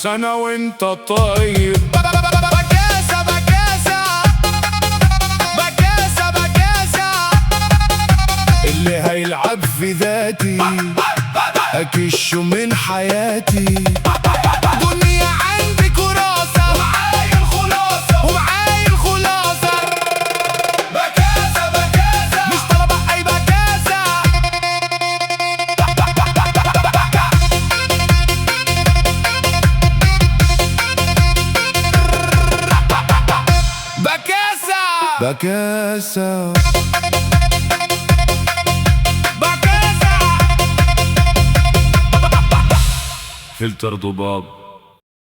سنة وانت طيب. بكاسة بكاسة بكاسة بكاسة، اللي هيلعب في ذاتي أكشه من حياتي. دنيا عندي كراسة ومعايا الخلاصة ومعايا الخلاصة. بكاسة بكاسة مش طلبة أي بكاسة. بكاسة بكاسة بكاسة. فلتر ضباب.